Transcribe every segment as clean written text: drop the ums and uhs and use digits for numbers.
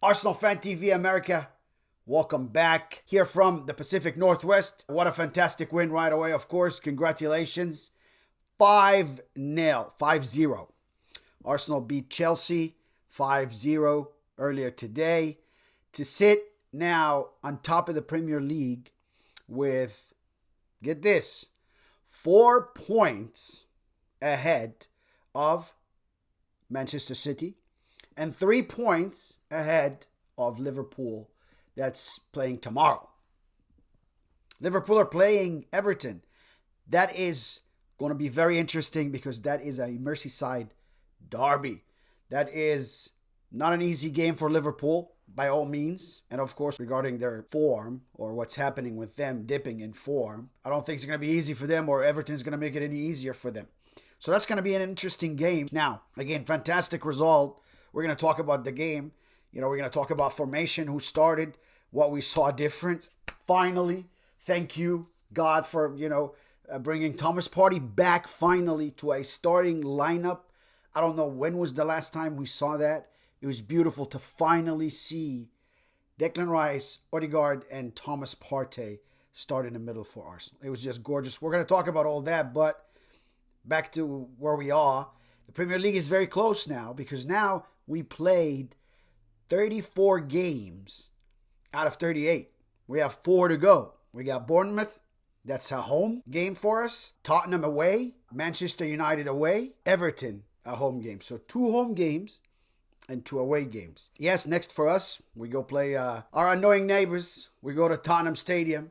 Arsenal Fan TV America, welcome back here from the Pacific Northwest. What a fantastic win right away, of course. Congratulations. 5-0, 5-0. Arsenal beat Chelsea 5-0 earlier today to sit now on top of the Premier League with, get this, 4 points ahead of Manchester City and 3 points ahead of Liverpool that's playing tomorrow. Liverpool are playing Everton. That is going to be very interesting because that is a Merseyside derby. That is not an easy game for Liverpool by all means. And of course, regarding their form or what's happening with them dipping in form, I don't think it's going to be easy for them or Everton's going to make it any easier for them. So that's going to be an interesting game. Now, again, fantastic result. We're going to talk about the game. We're going to talk about formation, who started, what we saw different. Finally, thank you, God, for, bringing Thomas Partey back finally to a starting lineup. I don't know when was the last time we saw that. It was beautiful to finally see Declan Rice, Odegaard, and Thomas Partey start in the middle for Arsenal. It was just gorgeous. We're going to talk about all that, but back to where we are. The Premier League is very close now because now we played 34 games out of 38. We have 4 to go. We got Bournemouth. That's a home game for us. Tottenham away. Manchester United away. Everton a home game. So 2 home games and 2 away games. Yes, next for us, we go play our annoying neighbors. We go to Tottenham Stadium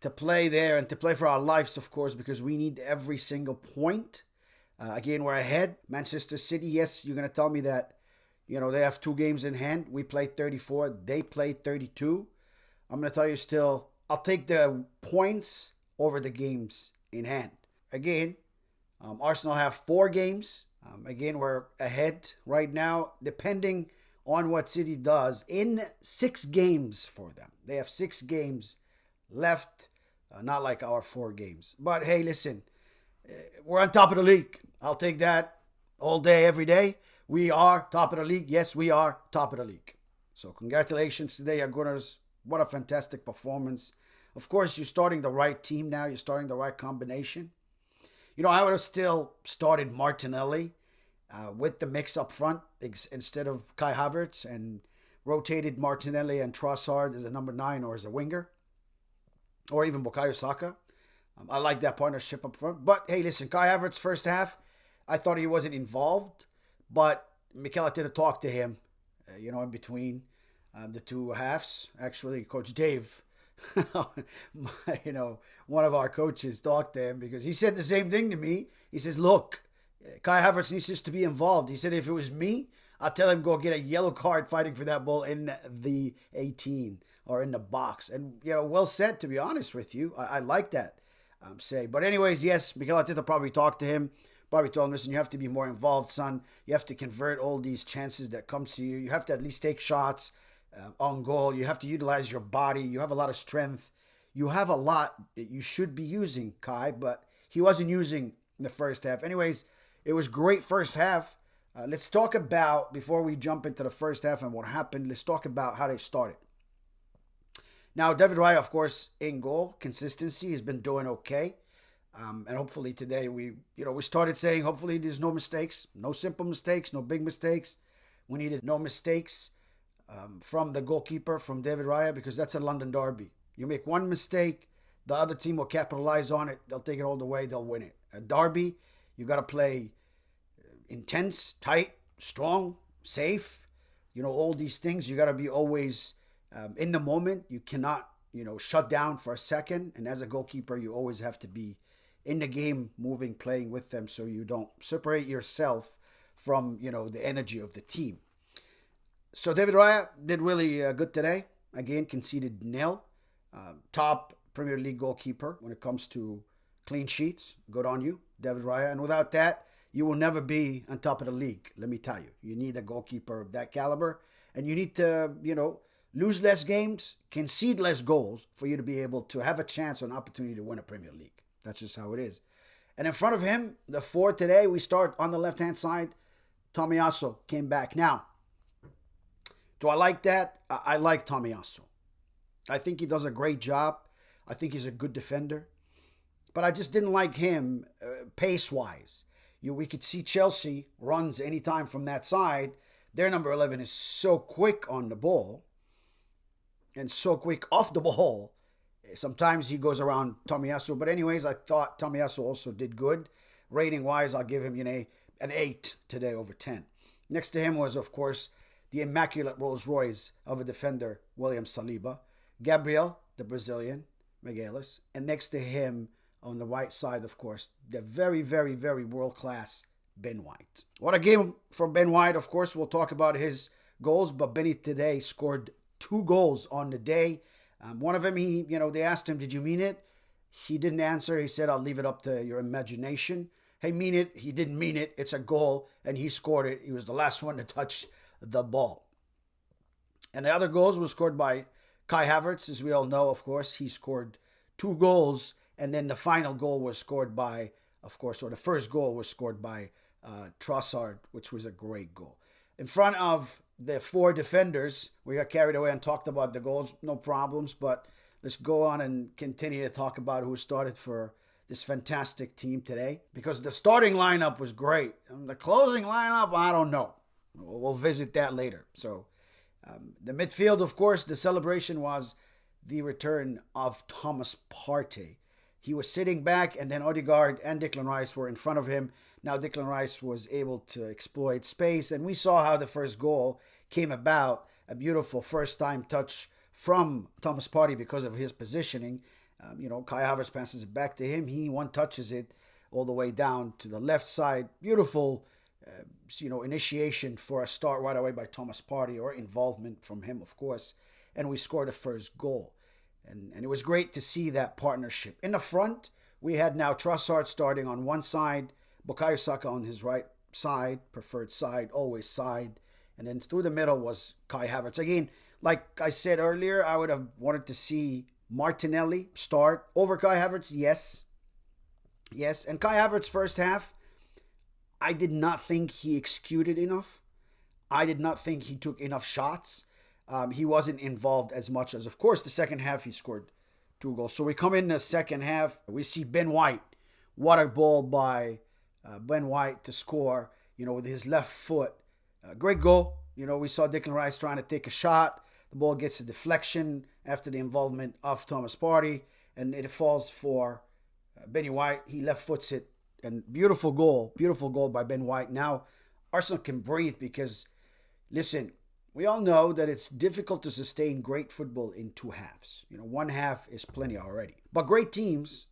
to play there and to play for our lives, of course, because we need every single point. Again, we're ahead. Manchester City, yes, you're going to tell me that, they have 2 games in hand. We played 34. They played 32. I'm going to tell you still, I'll take the points over the games in hand. Again, Arsenal have 4 games. Again, we're ahead right now, depending on what City does, in 6 games for them. They have 6 games left, not like our 4 games. But hey, listen, we're on top of the league. I'll take that all day, every day. We are top of the league. Yes, we are top of the league. So congratulations today, Gunners. What a fantastic performance. Of course, you're starting the right team now. You're starting the right combination. I would have still started Martinelli with the mix up front instead of Kai Havertz and rotated Martinelli and Trossard as a number 9 or as a winger or even Bukayo Saka. I like that partnership up front. But hey, listen, Kai Havertz first half, I thought he wasn't involved, but Mikel Arteta talked to him, in between the 2 halves. Actually, Coach Dave, one of our coaches talked to him because he said the same thing to me. He says, look, Kai Havertz needs just to be involved. He said, if it was me, I'd tell him go get a yellow card fighting for that ball in the 18 or in the box. And, well said, to be honest with you. I like that say. But anyways, yes, Mikel Arteta probably talked to him. Probably told him, listen, you have to be more involved, son. You have to convert all these chances that come to you. You have to at least take shots on goal. You have to utilize your body. You have a lot of strength. You have a lot that you should be using, Kai, but he wasn't using in the first half. Anyways, it was great first half. Let's talk about, before we jump into the first half and what happened, let's talk about how they started. Now, David Raya, of course, in goal, consistency, has been doing okay. And hopefully today we started saying, hopefully there's no mistakes, no simple mistakes, no big mistakes. We needed no mistakes from the goalkeeper, from David Raya, because that's a London derby. You make one mistake, the other team will capitalize on it. They'll take it all the way. They'll win it. A derby, you got to play intense, tight, strong, safe. All these things. You got to be always in the moment. You cannot, shut down for a second. And as a goalkeeper, you always have to be in the game, moving, playing with them, so you don't separate yourself from, the energy of the team. So David Raya did really good today. Again, conceded 0. Top Premier League goalkeeper when it comes to clean sheets. Good on you, David Raya. And without that, you will never be on top of the league, let me tell you. You need a goalkeeper of that caliber. And you need to, lose less games, concede less goals for you to be able to have a chance or an opportunity to win a Premier League. That's just how it is. And in front of him, the 4 today, we start on the left-hand side. Tomiyasu came back. Now, Do I like that? I like Tomiyasu. I think he does a great job. I think he's a good defender. But I just didn't like him pace-wise. We could see Chelsea runs anytime from that side. Their number 11 is so quick on the ball and so quick off the ball. Sometimes he goes around Tomiyasu. But anyways, I thought Tomiyasu also did good. Rating-wise, I'll give him an 8 today over 10. Next to him was, of course, the immaculate Rolls Royce of a defender, William Saliba. Gabriel, the Brazilian, Miguelis. And next to him, on the right side, of course, the very, very, very world-class Ben White. What a game from Ben White. Of course, we'll talk about his goals, but Benny today scored 2 goals on the day. One of them, they asked him, did you mean it? He didn't answer. He said, I'll leave it up to your imagination. Hey, mean it. He didn't mean it. It's a goal, and he scored it. He was the last one to touch the ball. And the other goals were scored by Kai Havertz, as we all know, of course. He scored 2 goals, and then the final goal was scored by, of course, or the first goal was scored by Trossard, which was a great goal. In front of the 4 defenders, we got carried away and talked about the goals, no problems, but let's go on and continue to talk about who started for this fantastic team today, because the starting lineup was great. And the closing lineup, I don't know. We'll visit that later. So the midfield, of course, the celebration was the return of Thomas Partey. He was sitting back, and then Odegaard and Declan Rice were in front of him. Now Declan Rice was able to exploit space, and we saw how the first goal came about. A beautiful first-time touch from Thomas Partey because of his positioning. Kai Havertz passes it back to him. He one-touches it all the way down to the left side. Beautiful initiation for a start right away by Thomas Partey, or involvement from him, of course. And we scored the first goal. And it was great to see that partnership. In the front, we had now Trossard starting on one side, Bukayo Saka on his right side, preferred side, always side. And then through the middle was Kai Havertz. Again, like I said earlier, I would have wanted to see Martinelli start over Kai Havertz. Yes. And Kai Havertz first half, I did not think he executed enough. I did not think he took enough shots. He wasn't involved as much as, of course, the second half he scored 2 goals. So we come in the second half. We see Ben White. What a ball by Ben White to score, with his left foot. Great goal. We saw Declan Rice trying to take a shot. The ball gets a deflection after the involvement of Thomas Partey, and it falls for Benny White. He left foots it. And beautiful goal by Ben White. Now, Arsenal can breathe because, listen, we all know that it's difficult to sustain great football in 2 halves. One half is plenty already. But great teams,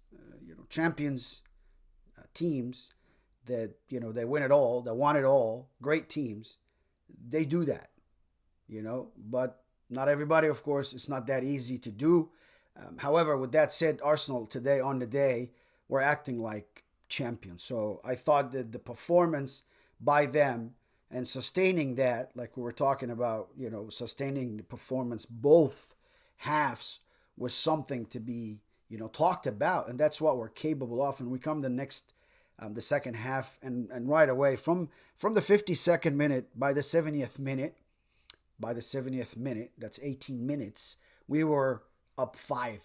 champions teams that, they win it all, they want it all, great teams, they do that, But not everybody, of course, it's not that easy to do. However, with that said, Arsenal today on the day were acting like champions. So I thought that the performance by them and sustaining that, like we were talking about, sustaining the performance both halves was something to be, talked about. And that's what we're capable of. And we come the second half, and right away from the 52nd minute, by the 70th minute, that's 18 minutes, we were up 5-0.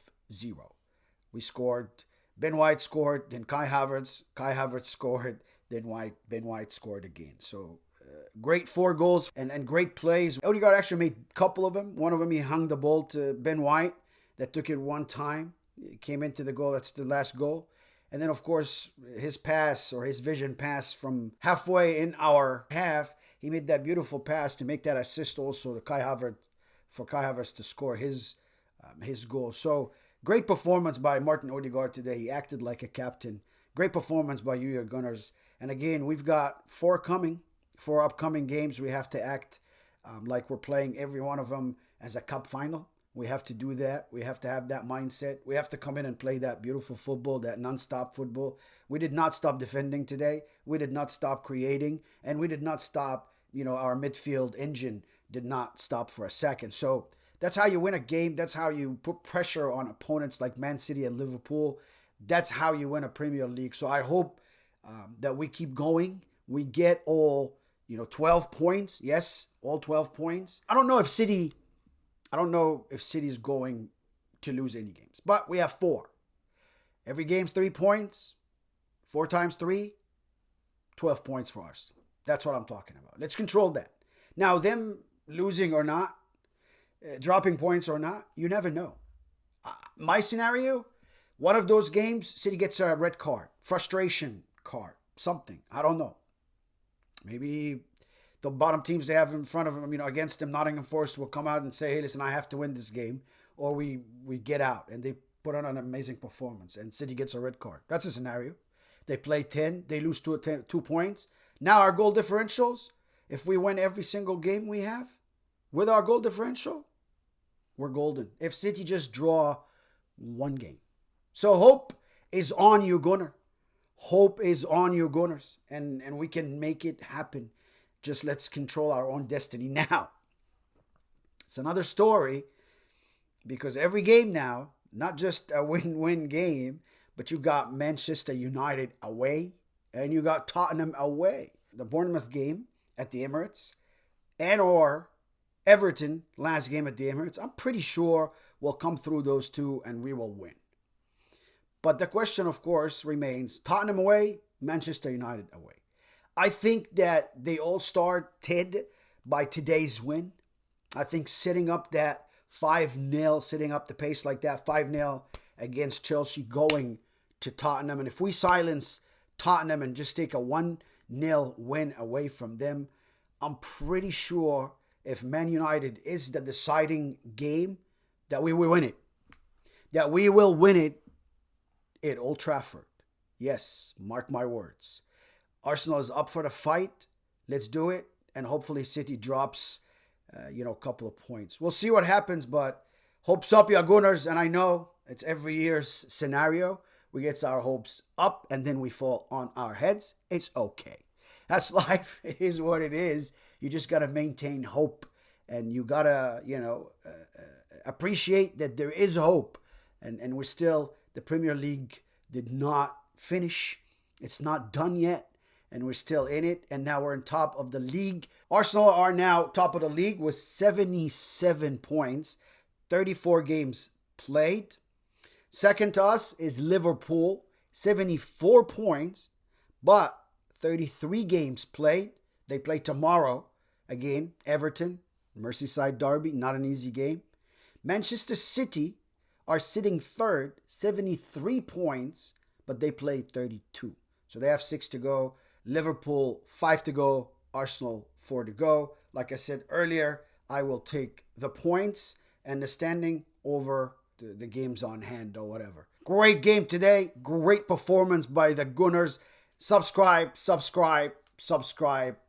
We scored. Ben White scored, then Kai Havertz scored, then Ben White scored again. So great 4 goals and great plays. Odegaard actually made a couple of them. One of them, he hung the ball to Ben White that took it one time. It came into the goal. That's the last goal. And then, of course, his pass, or his vision pass from halfway in our half, he made that beautiful pass to make that assist also to Kai Havertz to score his goal. So great performance by Martin Odegaard today. He acted like a captain. Great performance by you, your Gunners. And again, we've got 4 upcoming games. We have to act like we're playing every one of them as a cup final. We have to do that. We have to have that mindset. We have to come in and play that beautiful football, that non-stop football. We did not stop defending today. We did not stop creating. And we did not stop, our midfield engine did not stop for a second. So that's how you win a game. That's how you put pressure on opponents like Man City and Liverpool. That's how you win a Premier League. So I hope that we keep going. We get all, 12 points. Yes, all 12 points. I don't know if City's going to lose any games, but we have 4. Every game's 3 points. 4 times 3, 12 points for us. That's what I'm talking about. Let's control that. Now, them losing or not, dropping points or not, you never know. My scenario, one of those games, City gets a red card, frustration card, something. I don't know. Maybe the bottom teams they have in front of them, against them, Nottingham Forest will come out and say, hey, listen, I have to win this game. Or we get out and they put on an amazing performance and City gets a red card. That's a scenario. They play 10, they lose 2 points. Now our goal differentials, if we win every single game we have, with our goal differential, we're golden. If City just draw 1 game. So hope is on you, Gunnar. Hope is on you, Gunners. And we can make it happen. Just let's control our own destiny now. It's another story because every game now, not just a win-win game, but you got Manchester United away and you got Tottenham away. The Bournemouth game at the Emirates and or Everton last game at the Emirates, I'm pretty sure we'll come through those 2 and we will win. But the question, of course, remains Tottenham away, Manchester United away. I think that they all started by today's win. I think setting up that 5-0, setting up the pace like that, 5-0 against Chelsea, going to Tottenham. And if we silence Tottenham and just take a 1-0 win away from them, I'm pretty sure if Man United is the deciding game, that we will win it. That we will win it at Old Trafford. Yes, mark my words. Arsenal is up for the fight. Let's do it. And hopefully City drops, a couple of points. We'll see what happens, but hopes up, ya Gunners. And I know it's every year's scenario. We get our hopes up and then we fall on our heads. It's okay. That's life. It is what it is. You just got to maintain hope. And you got to, appreciate that there is hope. And we're still, the Premier League did not finish. It's not done yet. And we're still in it. And now we're on top of the league. Arsenal are now top of the league with 77 points. 34 games played. Second to us is Liverpool. 74 points. But 33 games played. They play tomorrow. Again, Everton. Merseyside derby. Not an easy game. Manchester City are sitting third. 73 points. But they played 32. So they have 6 to go. Liverpool, 5 to go. Arsenal, 4 to go. Like I said earlier, I will take the points and the standing over the games on hand or whatever. Great game today. Great performance by the Gunners. Subscribe,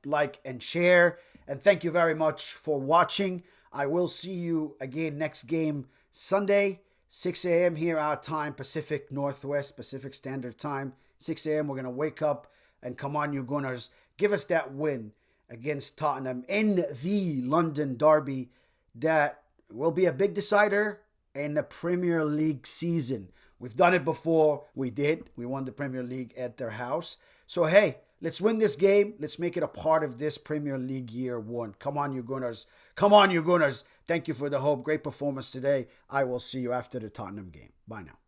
like and share. And thank you very much for watching. I will see you again next game Sunday, 6 a.m. here our time, Pacific Northwest, Pacific Standard Time. 6 a.m. We're going to wake up and come on, you Gunners. Give us that win against Tottenham in the London derby. That will be a big decider in the Premier League season. We've done it before. We did. We won the Premier League at their house. So, hey, let's win this game. Let's make it a part of this Premier League year 1. Come on, you Gunners. Come on, you Gunners. Thank you for the hope. Great performance today. I will see you after the Tottenham game. Bye now.